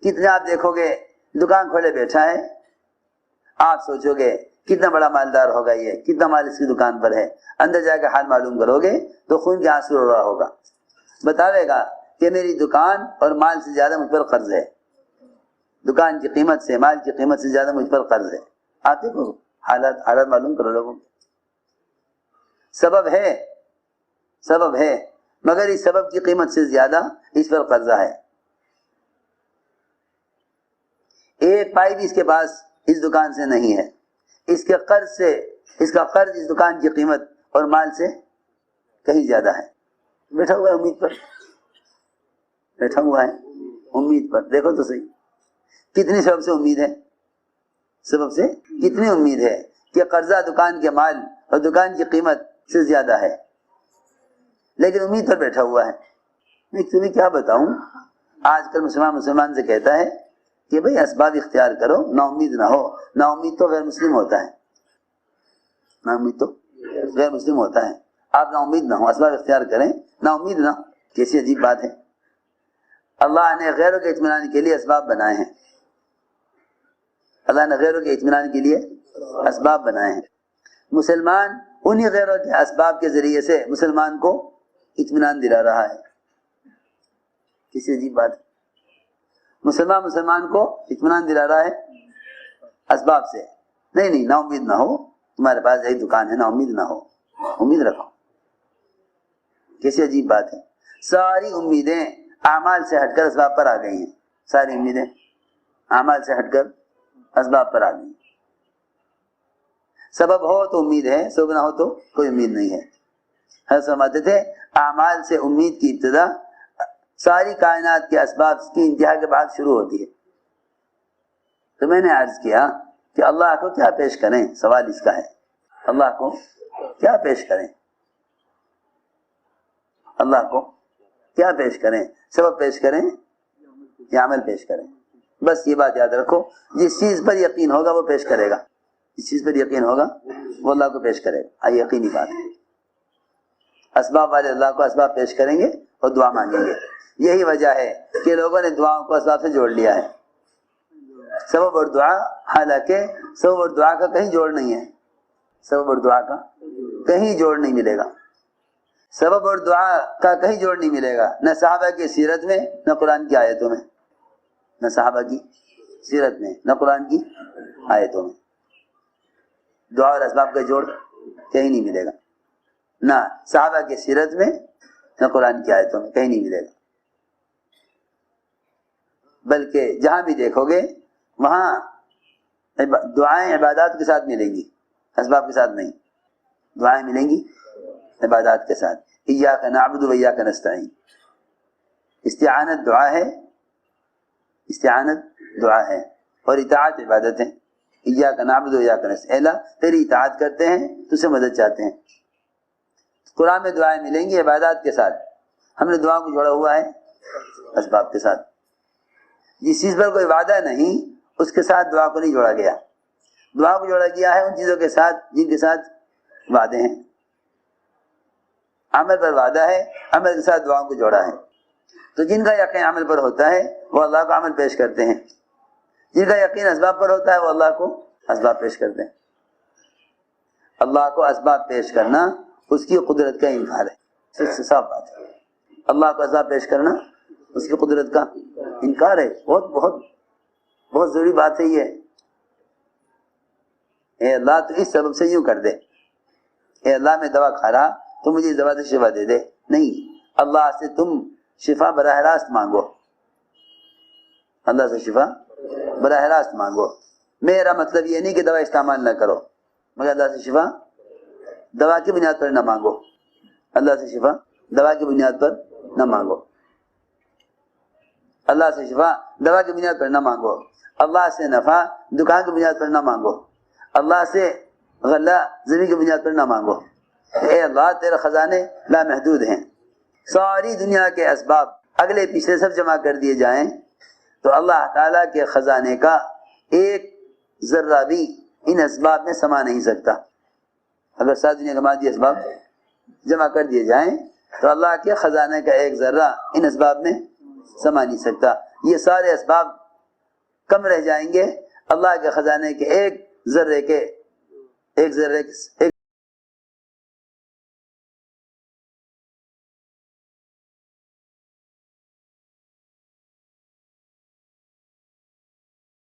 کتنے آپ دیکھو گے دکان کھولے بیٹھا ہے، آپ سوچو گے کتنا بڑا مالدار ہوگا، یہ کتنا مال اس کی دکان پر ہے، اندر جا کے حال معلوم کرو گے تو خون کے آنسو رو رہا ہوگا، بتاوے گا کہ میری دکان اور مال سے زیادہ مجھ پر قرض ہے، دکان کی قیمت سے مال کی قیمت سے زیادہ مجھ پر قرض ہے۔ آپ دیکھو حالات معلوم کرو لوگوں، سبب ہے مگر اس سبب کی قیمت سے زیادہ اس پر قرضہ ہے۔ ایک پائی بھی اس کے پاس اس دکان سے نہیں ہے، اس کے قرض سے، اس کا قرض اس دکان کی قیمت اور مال سے کہیں زیادہ ہے، بیٹھا ہوا ہے امید پر، بیٹھا ہوا ہے امید پر۔ دیکھو تو صحیح کتنی سبب سے امید ہے، سبب سے کتنی امید ہے کہ قرضہ دکان کے مال اور دکان کی قیمت سے زیادہ ہے، لیکن امید پر بیٹھا ہوا ہے۔ میں تمہیں کیا بتاؤں، آج کل مسلمان سے کہتا ہے کہ بھئی اسباب اختیار کرو، نا امید نہ ہو، نا امید تو غیر مسلم ہوتا ہے، نا امید تو غیر مسلم ہوتا ہے، آپ نا امید نہ ہو، اسباب اختیار کریں، نا امید نہ ہو، کیسی عجیب بات ہے۔ اللہ نے غیروں کے اطمینان کے لیے اسباب بنائے ہیں، اللہ نے غیروں کے اطمینان کے لیے اسباب بنائے ہیں، مسلمان انہی غیروں کے اسباب کے ذریعے سے مسلمان کو اطمینان دلا رہا ہے، کسی عجیب بات ہے۔ مسلمان کو اطمینان دلا رہا ہے اسباب سے، نہیں نا امید نہ ہو، تمہارے پاس ایک دکان ہے، نا امید نہ ہو، امید رکھو، کیسی عجیب بات ہے۔ ساری امیدیں اعمال سے ہٹ کر اسباب پر آ گئی ہیں، ساری امیدیں اعمال سے ہٹ کر اسباب پر آ گئی ہیں۔ سبب ہو تو امید ہے، سبب نہ ہو تو کوئی امید نہیں ہے۔ حضرت فرماتے تھے اعمال سے امید کی ابتدا ساری کائنات کے اسباب کی انتہا کے بعد شروع ہوتی ہے۔ تو میں نے عرض کیا کہ اللہ کو کیا پیش کریں، سوال اس کا ہے، اللہ کو کیا پیش کریں، اللہ کو کیا پیش کریں، سبب پیش کریں یا عمل پیش کریں؟ بس یہ بات یاد رکھو، جس چیز پر یقین ہوگا وہ پیش کرے گا، جس چیز پر یقین ہوگا وہ اللہ کو پیش کرے گا، یہ یقینی بات ہے۔ اسباب والے اللہ کو اسباب پیش کریں گے اور دعا مانگیں گے۔ یہی وجہ ہے کہ لوگوں نے دعاؤں کو اسباب سے جوڑ لیا ہے، سبب اور دعا، حالانکہ سبب اور دعا کا کہیں جوڑ نہیں ہے، سبب اور دعا کا کہیں جوڑ نہیں ملے گا، سبب اور دعا کا کہیں جوڑ نہیں ملے گا، نہ صحابہ کی سیرت میں، نہ قرآن کی آیتوں میں، نہ صحابہ کی سیرت میں، نہ قرآن کی آیتوں میں، دعا اور اسباب کا جوڑ کہیں نہیں ملے گا، نہ صحابہ کی سیرت میں، نہ قرآن کی آیتوں میں، کہیں نہیں ملے گا۔ بلکہ جہاں بھی دیکھو گے وہاں دعائیں عبادات کے ساتھ ملیں گی، اسباب کے ساتھ نہیں، دعائیں ملیں گی عبادات کے ساتھ۔ ایاک نعبد و ایاک نستعین، استعانت دعا ہے، استعانت دعا ہے، اور اطاعت عبادت ہے۔ ایاک نعبد و ایاک نستعین، اللہ تیری اطاعت کرتے ہیں، تجھ سے مدد چاہتے ہیں۔ قرآن میں دعائیں ملیں گی عبادات کے ساتھ، ہم نے دعا کو جوڑا ہوا ہے اسباب کے ساتھ۔ جس چیز پر کوئی وعدہ نہیں اس کے ساتھ دعا کو نہیں جوڑا گیا، دعا کو جوڑا گیا ہے ان چیزوں کے ساتھ جن کے ساتھ وعدے ہیں۔ عمل پر وعدہ ہے، عمل کے ساتھ دعاؤں کو جوڑا ہے۔ تو جن کا یقین عمل پر ہوتا ہے وہ اللہ کو عمل پیش کرتے ہیں، جن کا یقین اسباب پر ہوتا ہے وہ اللہ کو اسباب پیش کرتے ہیں۔ اللہ کو اسباب پیش کرنا اس کی قدرت کا انکار ہے، صاف بات ہے۔ اللہ کو اسباب پیش کرنا اس کی قدرت کا انکار ہے، بہت بہت بہت ضروری بات ہے یہ۔ اے اللہ تو اس سبب سے یوں کر دے، اے اللہ میں دوا کھا رہا تو مجھے اس دوا سے شفا دے دے، نہیں، اللہ سے تم شفا براہ راست مانگو، اللہ سے شفا براہ راست مانگو۔ میرا مطلب یہ نہیں کہ دوا استعمال نہ کرو، مگر اللہ سے شفا دوا کی بنیاد پر نہ مانگو، اللہ سے شفا دوا کی بنیاد پر نہ مانگو، اللہ سے شفا دوا کی بنیاد پر نہ مانگو، اللہ سے نفع دکان کی بنیاد پر نہ مانگو، اللہ سے غلہ زمین کی بنیاد پر نہ مانگو۔ اے اللہ تیرے خزانے لامحدود ہیں، ساری دنیا کے اسباب اگلے پچھلے سب جمع کر دیے جائیں تو اللہ تعالیٰ کے خزانے کا ایک ذرہ بھی ان اسباب میں سما نہیں سکتا۔ اگر ساری دنیا کے مادی اسباب جمع کر دیے جائیں تو اللہ کے خزانے کا ایک ذرہ ان اسباب میں سما نہیں سکتا. یہ سارے اسباب کم رہ جائیں گے اللہ کے خزانے کے ایک ذرے